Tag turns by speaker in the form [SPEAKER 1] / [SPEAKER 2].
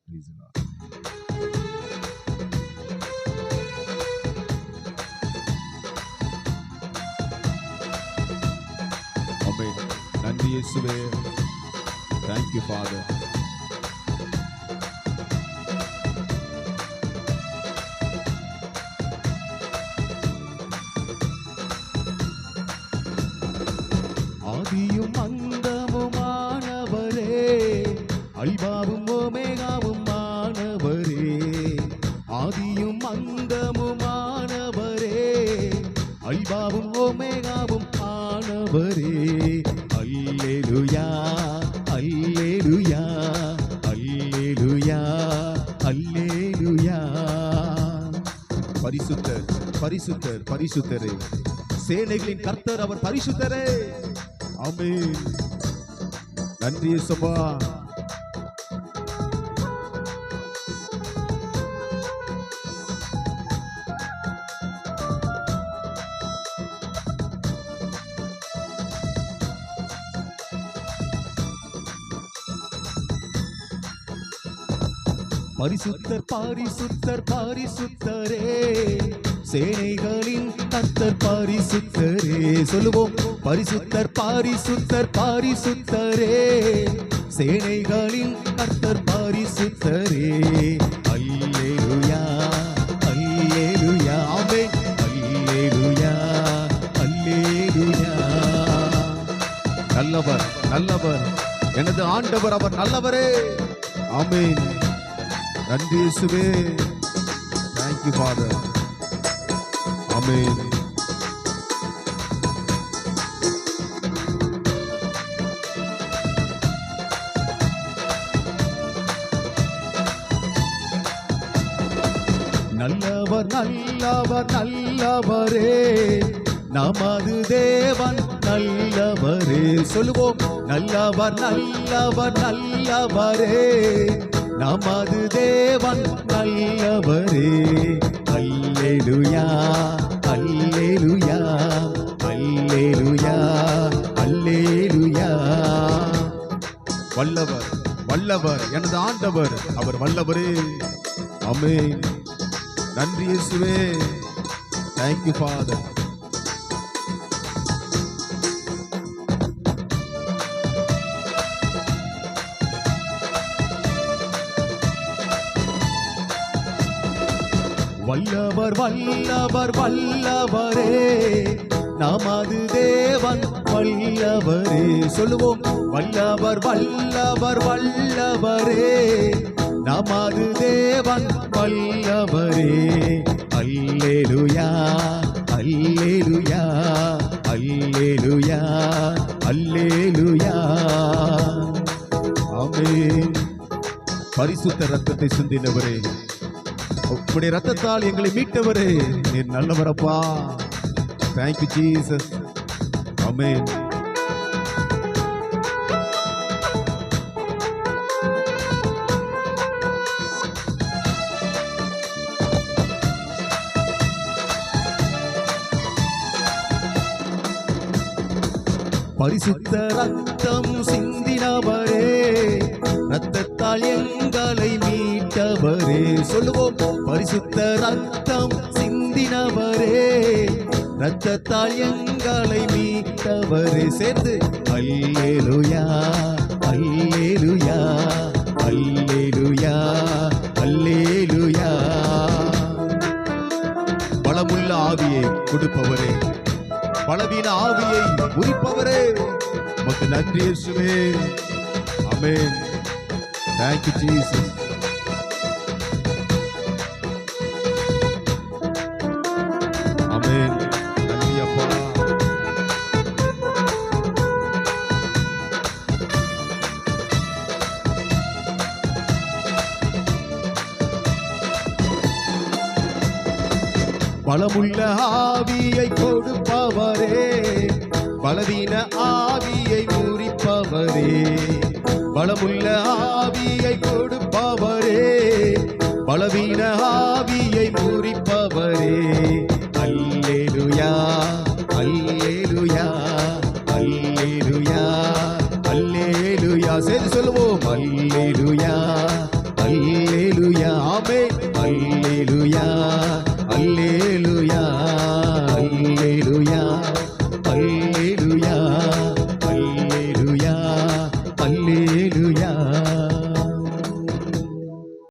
[SPEAKER 1] ஆமென். நன்றி இயேசுவே. Thank you Father.
[SPEAKER 2] ஆதியும் அந்தமுமானவரே, அல்பாவும் ஓமேகாவும் மானவரே. ஆதியும் அந்தமுமானவரே, அல்பாவும் ஓமேகாவும் ஆனவரே. அல்லேலூயா அல்லேலூயா அல்லேலூயா அல்லேலூயா.
[SPEAKER 1] பரிசுத்தர் பரிசுத்தர் பரிசுத்தரே, சேனைகளின் கர்த்தர் அவர் பரிசுத்தரே. ஆமென். நன்றி இயேசுவா.
[SPEAKER 2] பரிசுத்தர் பரிசுத்தர் பரிசுத்தரே, சேனைகளின் கர்த்தர் பரிசுத்தரே. சொல்லுவோம், பரிசுத்தர் பரிசுத்தர் பரிசுத்தரே, சேனைகளின் கர்த்தர் பரிசுத்தரே. அல்லேலூயா அல்லேலூயா. ஆமென். அல்லேலூயா அல்லேலூயா.
[SPEAKER 1] நல்லவர் நல்லவர், எனது ஆண்டவர் அவர் நல்லவரே. ஆமென். நன்றி இயேசுவே. Thank you Father. ஆமென்.
[SPEAKER 2] நல்லவர் நல்லவர் நல்லவரே, நமது தேவன் நல்லவரே. சொல்லுவோம், நல்லவர் நல்லவர் நல்லவரே, நமது தேவன் நல்லவரே. அல்லேலூயா அல்லேலூயா அல்லேலூயா அல்லேலூயா.
[SPEAKER 1] வல்லவர் வல்லவர், எனது ஆண்டவர் அவர் வல்லவரே. ஆமென். நன்றி இயேசுவே. Thank you Father.
[SPEAKER 2] வல்லவர் வல்லவர் வல்லவரே, நமது தேவன் வல்லவரே. சொல்லுவோம், வல்லவர் வல்லவர் வல்லவரே, நமது தேவன் வல்லவரே. அல்லேலூயா அல்லேலூயா அல்லேலூயா அல்லேலூயா.
[SPEAKER 1] ஆமென். பரிசுத்த ரத்தத்தை சிந்தினவரே, உம்முடைய ரத்தத்தால் எங்களை மீட்டவரே, நீர் நல்லவரப்பா. Thank you Jesus. ஆமென்.
[SPEAKER 2] பரிசுத்த ரத்தம் சிந்தினவரே, ரத்தத்தால் எங்களை மீட்டவரே. சொல்லுவோம், பரிசுத்த ரத்தம் சிந்தினவரே, ரத்தத்தால் எங்களை மீட்டவரே. சேர்ந்து அல்லேலூயா அல்லேலூயா அல்லேலூயா அல்லேலூயா.
[SPEAKER 1] பலமுள்ள ஆவியை கொடுப்பவரே, பலவீன ஆவியை முறிப்பவரே, உமக்கு நன்றி இயேசுவே. ஆமென். Thank you Jesus. ஆமென். நன்றி அப்பா.
[SPEAKER 2] பலமுள்ள ஆவியை கொடுப்பவரே, பலவீன ஆவியை முறிப்பவரே. பலமுள்ள ஆவியை கொடுப்பவரே, பலவீன